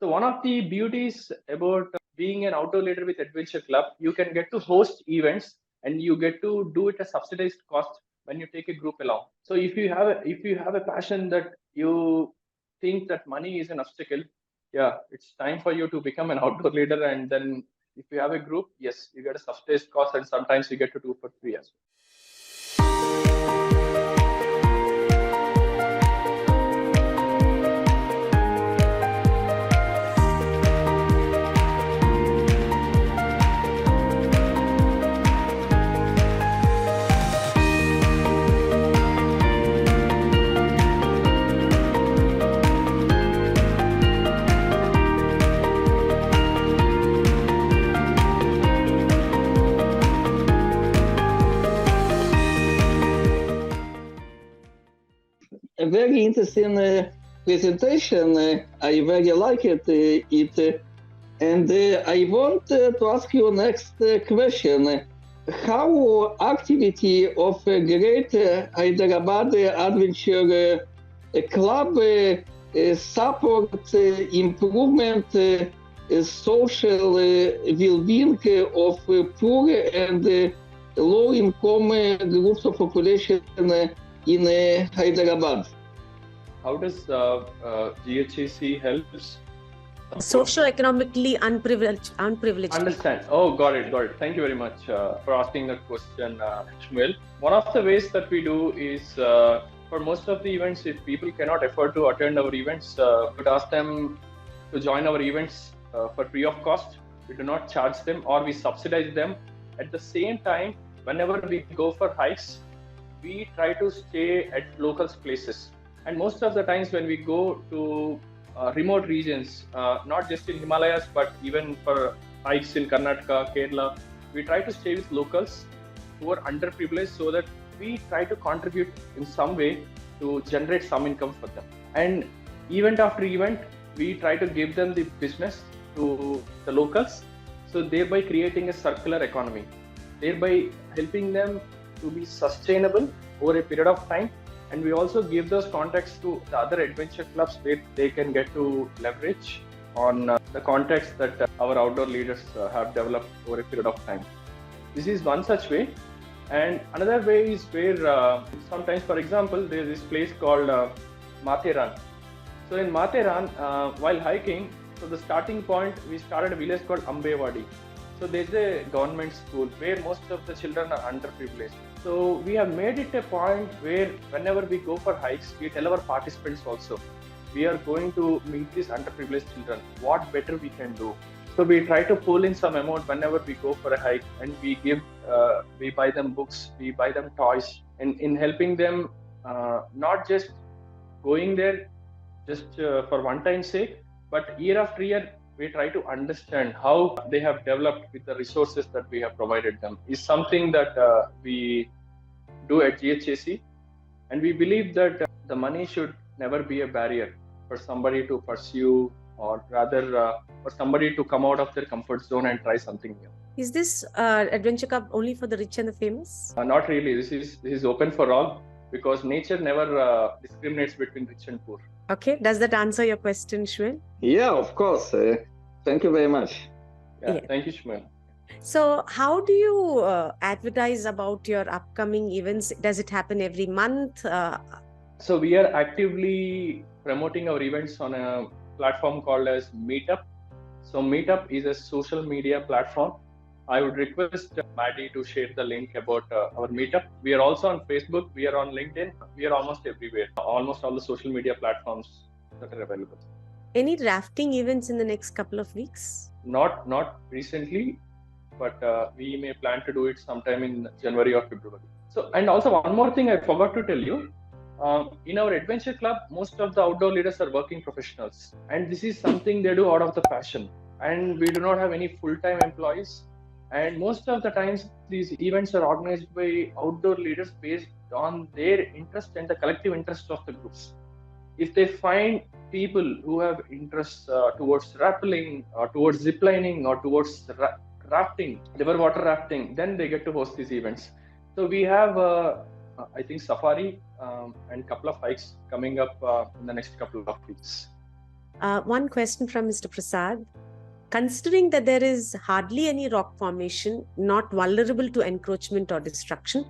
So one of the beauties about being an outdoor leader with Adventure Club, you can get to host events and you get to do it at subsidized cost when you take a group along. So if you have a passion that you think that money is an obstacle, yeah, it's time for you to become an outdoor leader. And then if you have a group, yes, you get a subsidized cost and sometimes you get to do for free as well. A very interesting presentation. I very like it. And I want to ask you next question. How activity of a great Hyderabad Adventure Club supports improvement social well-being of poor and low-income groups of population in Hyderabad? How does GHAC helps? Socio-economically unprivileged. Understand. Oh, got it. Thank you very much for asking that question, Shmuel. One of the ways that we do is for most of the events, if people cannot afford to attend our events, we would ask them to join our events for free of cost. We do not charge them or we subsidize them. At the same time, whenever we go for hikes, we try to stay at locals' places. And most of the times when we go to remote regions, not just in Himalayas, but even for hikes in Karnataka, Kerala, we try to stay with locals who are underprivileged so that we try to contribute in some way to generate some income for them. And event after event, we try to give them the business to the locals, so thereby creating a circular economy, thereby helping them to be sustainable over a period of time. And we also give those contacts to the other adventure clubs where they can get to leverage on the contacts that our outdoor leaders have developed over a period of time. This is one such way. And another way is where sometimes, for example, there is this place called Matheran. So in Matheran, while hiking, so the starting point, we started a village called Ambewadi. So there's a government school where most of the children are underprivileged. So we have made it a point where whenever we go for hikes, we tell our participants also, we are going to meet these underprivileged children. What better we can do? So we try to pull in some amount whenever we go for a hike, and we buy them books, we buy them toys, and in helping them, not just going there just for one time's sake, but year after year, we try to understand how they have developed with the resources that we have provided them is something that we do at GHAC. And we believe that the money should never be a barrier for somebody to pursue, or rather for somebody to come out of their comfort zone and try something new. Is this adventure club only for the rich and the famous? Not really. This is open for all, because nature never discriminates between rich and poor. Okay, does that answer your question, Shmuel? Yeah, of course. Thank you very much. Yeah. Thank you, Shmuel. So how do you advertise about your upcoming events? Does it happen every month? So we are actively promoting our events on a platform called as Meetup. So Meetup is a social media platform. I would request Maddie to share the link about our Meetup. We are also on Facebook. We are on LinkedIn. We are almost everywhere. Almost all the social media platforms that are available. Any rafting events in the next couple of weeks? Not recently, but we may plan to do it sometime in January or February. So, and also one more thing I forgot to tell you. In our adventure club, most of the outdoor leaders are working professionals, and this is something they do out of the passion. And we do not have any full-time employees. And most of the times, these events are organized by outdoor leaders based on their interest and the collective interest of the groups. If they find people who have interests towards rappelling or towards ziplining or towards rafting, river water rafting, then they get to host these events. So we have, I think, safari and couple of hikes coming up in the next couple of weeks. One question from Mr. Prasad. Considering that there is hardly any rock formation not vulnerable to encroachment or destruction,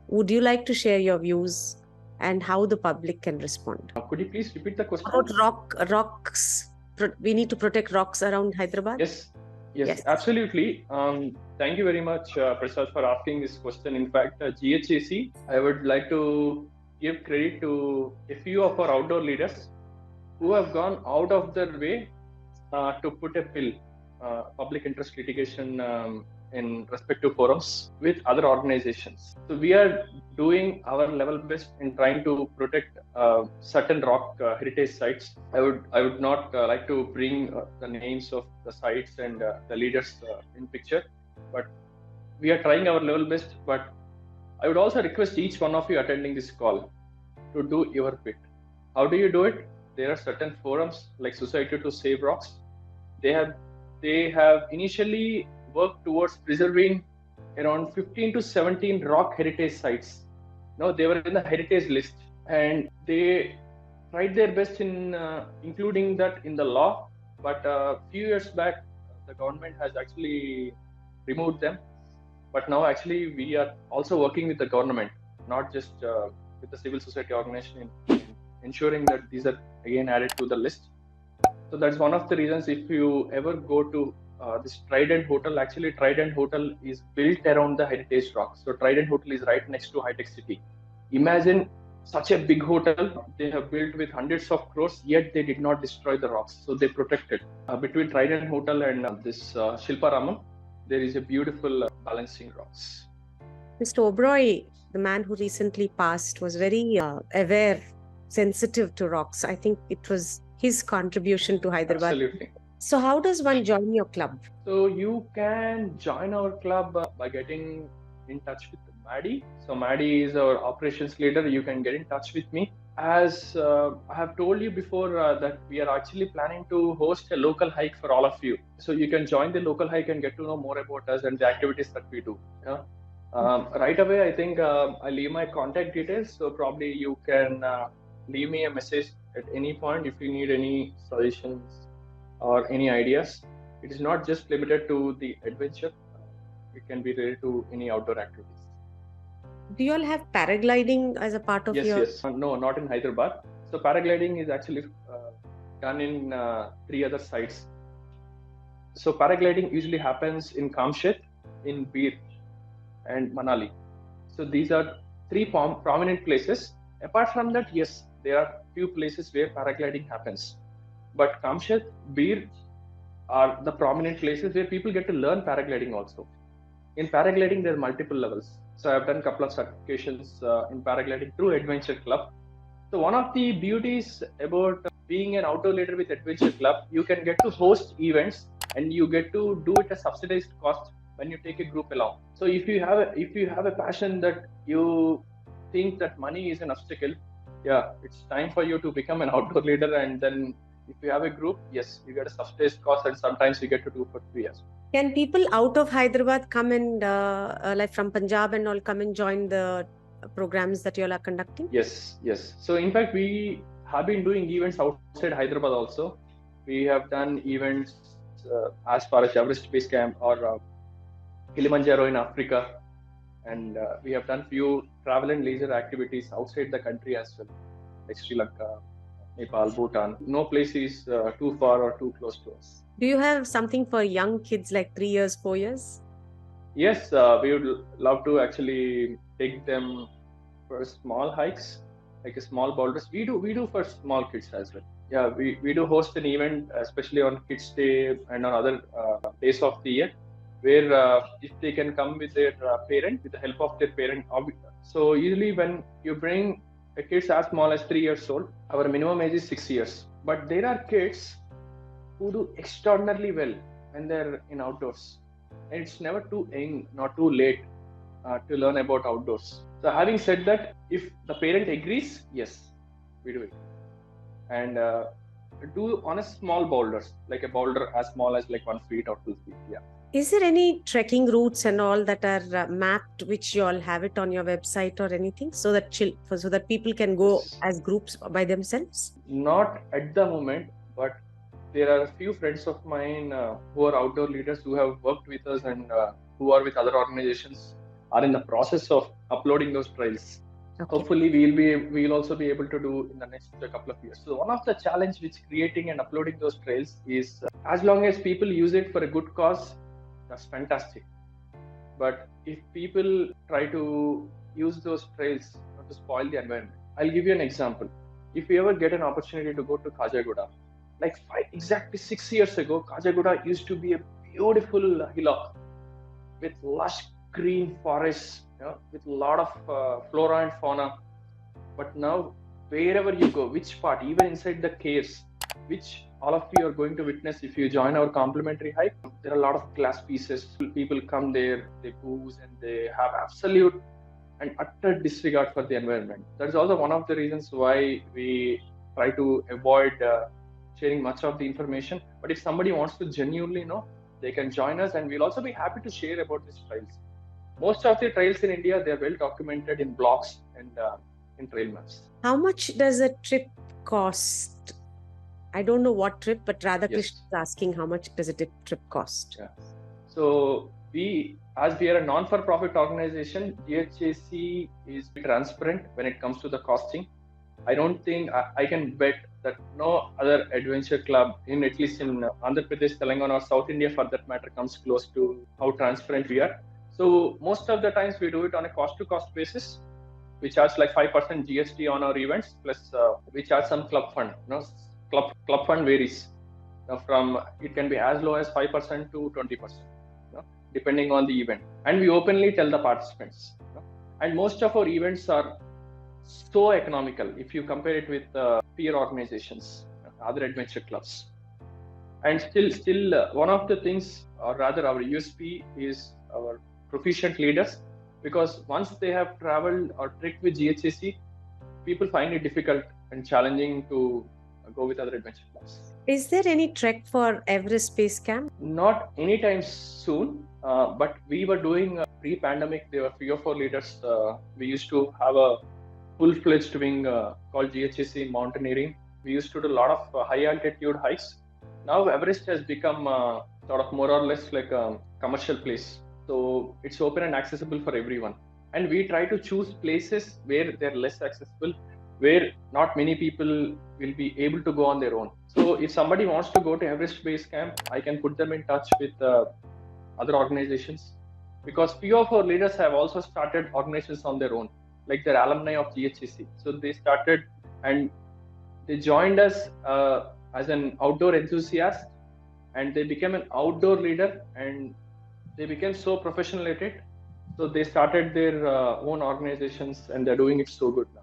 would you like to share your views and how the public can respond? Could you please repeat the question? About rocks. We need to protect rocks around Hyderabad? Yes, absolutely. Thank you very much, Prasad, for asking this question. In fact, GHAC, I would like to give credit to a few of our outdoor leaders who have gone out of their way to put a bill, public interest litigation in respective forums with other organizations. So we are doing our level best in trying to protect certain rock heritage sites. I would not like to bring the names of the sites and the leaders in picture, but we are trying our level best. But I would also request each one of you attending this call to do your bit. How do you do it? There are certain forums like Society to Save Rocks. They have initially worked towards preserving around 15 to 17 rock heritage sites. No, they were in the heritage list, and they tried their best in including that in the law. But a few years back, the government has actually removed them. But now actually we are also working with the government, not just with the civil society organization, in ensuring that these are again added to the list. So that's one of the reasons. If you ever go to this Trident Hotel, actually Trident Hotel is built around the heritage rocks. So Trident Hotel is right next to High Tech City. Imagine such a big hotel they have built with hundreds of crores, yet they did not destroy the rocks. So they protected. Between Trident Hotel and this Shilpa Ramam, there is a beautiful balancing rocks. Mr. Oberoi, the man who recently passed, was very aware, sensitive to rocks. I think it was his contribution to Hyderabad. Absolutely. So how does one join your club? So you can join our club by getting in touch with Maddie. So Maddie is our operations leader. You can get in touch with me. As I have told you before that we are actually planning to host a local hike for all of you. So you can join the local hike and get to know more about us and the activities that we do. Yeah? Right away, I think I'll leave my contact details. So probably you can leave me a message at any point if you need any suggestions or any ideas. It is not just limited to the adventure. It can be related to any outdoor activities. Do you all have paragliding as a part of your... Yes. No, not in Hyderabad. So paragliding is actually done in 3 other sites. So paragliding usually happens in Kamshet, in Bir, and Manali. So these are 3 prominent places. Apart from that, yes, there are few places where paragliding happens. But Kamshet, Bir are the prominent places where people get to learn paragliding also. In paragliding, there are multiple levels. So I've done a couple of certifications in paragliding through Adventure Club. So one of the beauties about being an outdoor leader with Adventure Club, you can get to host events and you get to do it at subsidized cost when you take a group along. So if you have a passion that you think that money is an obstacle, yeah, it's time for you to become an outdoor leader. And then if you have a group, yes, you get a subsidized cost, and sometimes you get to do for 3 years. Can people out of Hyderabad come and like from Punjab and all come and join the programs that you all are conducting? Yes. So in fact, we have been doing events outside Hyderabad also. We have done events as far as Everest Base Camp or Kilimanjaro in Africa, and we have done few travel and leisure activities outside the country as well, like Sri Lanka, Nepal, Bhutan. No place is too far or too close to us. Do you have something for young kids like 3 years, 4 years? Yes, we would love to actually take them for small hikes, like a small boulders. We do for small kids as well. Yeah, we do host an event, especially on Kids Day and on other days of the year, where if they can come with their parent, with the help of their parent. So usually when you bring a kids as small as 3 years old, our minimum age is 6 years. But there are kids who do extraordinarily well when they're in outdoors. And it's never too young, not too late to learn about outdoors. So having said that, if the parent agrees, yes, we do it. And do on a small boulders, like a boulder as small as like 1 feet or 2 feet. Yeah. Is there any trekking routes and all that are mapped, which you all have it on your website or anything, so that people can go as groups by themselves? Not at the moment, but there are a few friends of mine who are outdoor leaders who have worked with us and who are with other organizations are in the process of uploading those trails. Okay. Hopefully we'll also be able to do in the next couple of years. So one of the challenge which creating and uploading those trails is as long as people use it for a good cause, that's fantastic. But if people try to use those trails to spoil the environment, I'll give you an example. If you ever get an opportunity to go to Kajagoda, like exactly 6 years ago, Kajagoda used to be a beautiful hillock with lush green forests, with a lot of flora and fauna. But now, wherever you go, which part, even inside the caves, which all of you are going to witness if you join our complimentary hike, there are a lot of glass pieces. People come there, they booze, and they have absolute and utter disregard for the environment. That is also one of the reasons why we try to avoid sharing much of the information. But if somebody wants to genuinely know, they can join us, and we'll also be happy to share about these trails. Most of the trails in India, they are well documented in blogs and in trail maps. How much does a trip cost? I don't know what trip, but Radhakrishna is asking how much does a trip cost? Yeah. So as we are a non-for-profit organization, GHAC is transparent when it comes to the costing. I don't think I can bet that no other adventure club at least in Andhra Pradesh, Telangana, or South India for that matter comes close to how transparent we are. So most of the times we do it on a cost-to-cost basis. We charge like 5% GST on our events, plus we charge some club fund. Club fund varies. It can be as low as 5% to 20%, depending on the event. And we openly tell the participants. And most of our events are so economical if you compare it with peer organizations, other adventure clubs. And still one of the things, or rather our USP, is our proficient leaders, because once they have traveled or trekked with GHAC, people find it difficult and challenging to go with other adventure clubs. Is there any trek for Everest Base Camp? Not anytime soon, but we were doing pre-pandemic. There were 3 or 4 leaders. We used to have a full-fledged wing called GHAC Mountaineering. We used to do a lot of high-altitude hikes. Now Everest has become sort of more or less like a commercial place. So it's open and accessible for everyone. And we try to choose places where they're less accessible, where not many people will be able to go on their own. So if somebody wants to go to Everest Base Camp, I can put them in touch with other organizations, because few of our leaders have also started organizations on their own, like they're alumni of GHAC. So they started and they joined us as an outdoor enthusiast, and they became an outdoor leader, and they became so professional at it. So they started their own organizations, and they're doing it so good now.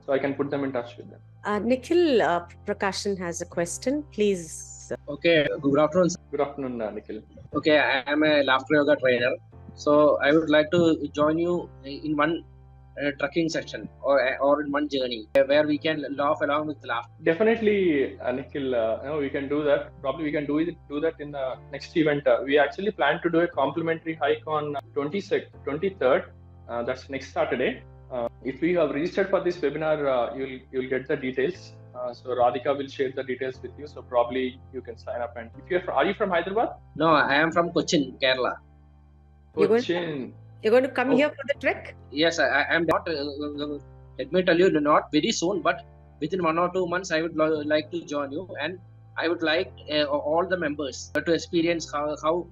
So I can put them in touch with them. Nikhil Prakashan has a question. Please. Okay, good afternoon. Good afternoon, Nikhil. Okay, I am a laughter yoga trainer. So I would like to join you in one trekking section or in one journey where we can laugh along with laughter. Definitely, Nikhil, we can do that. Probably we can do that in the next event. We actually plan to do a complimentary hike on 23rd. That's next Saturday. If you have registered for this webinar, you'll get the details. So Radhika will share the details with you. So probably you can sign up. And if are you from Hyderabad? No, I am from Cochin, Kerala. Cochin. You're going to come here for the trek? Yes, I am not. Let me tell you, not very soon, but within 1 or 2 months, I would like to join you, and I would like all the members to experience how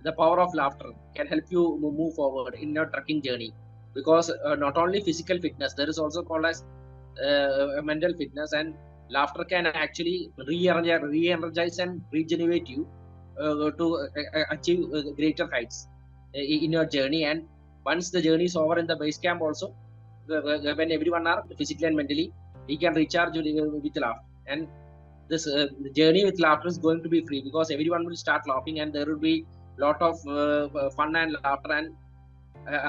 the power of laughter can help you move forward in your trekking journey. Because not only physical fitness, there is also called as mental fitness, and laughter can actually re-energize and regenerate you to achieve greater heights in your journey. And once the journey is over in the base camp also, when everyone are physically and mentally, we can recharge with laughter. And this journey with laughter is going to be free, because everyone will start laughing, and there will be lot of fun and laughter. And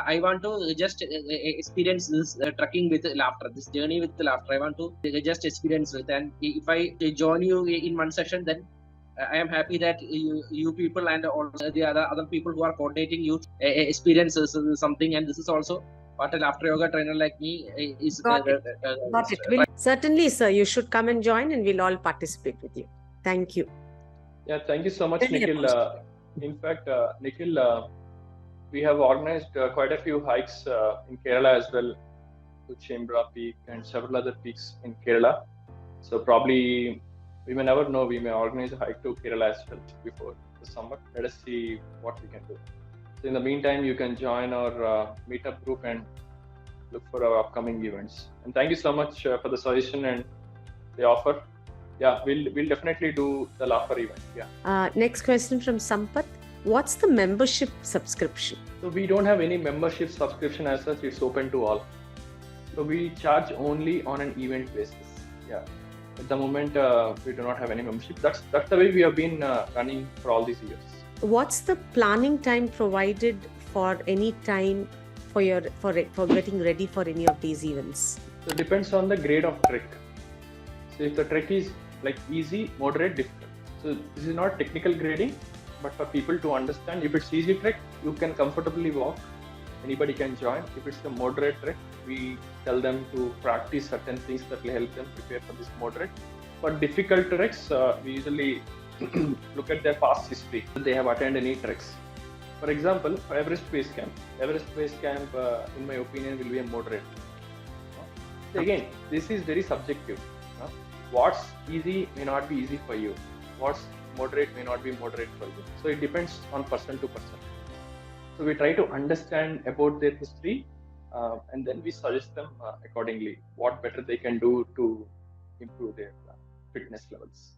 I want to just experience this trekking with laughter, this journey with laughter. I want to just experience it. And if I join you in one session, then I am happy that you people and also the other people who are coordinating you experience something. And this is also what a laughter yoga trainer like me is. Got it. Certainly, sir, you should come and join, and we'll all participate with you. Thank you. Yeah, thank you so much, Really Nikhil. In fact, Nikhil, we have organized quite a few hikes in Kerala as well, to Chembra Peak and several other peaks in Kerala. So probably we may never know. We may organize a hike to Kerala as well before the summer. Let us see what we can do. So in the meantime, you can join our meetup group and look for our upcoming events. And thank you so much for the suggestion and the offer. Yeah, we'll definitely do the Laughter event. Yeah. Next question from Sampath. What's the membership subscription? So we don't have any membership subscription as such. It's open to all. So we charge only on an event basis. Yeah. At the moment, we do not have any membership. That's the way we have been running for all these years. What's the planning time provided for any time for getting ready for any of these events? So it depends on the grade of trek. So if the trek is like easy, moderate, difficult. So this is not technical grading, but for people to understand, if it's easy trek, you can comfortably walk. Anybody can join. If it's a moderate trek, we tell them to practice certain things that will help them prepare for this moderate. For difficult treks, we usually look at their past history. They have attended any treks. For example, for Everest Base Camp, in my opinion, will be a moderate. So again, this is very subjective. What's easy may not be easy for you. What's moderate may not be moderate for you. So it depends on person to person. So we try to understand about their history, and then we suggest them accordingly what better they can do to improve their fitness levels.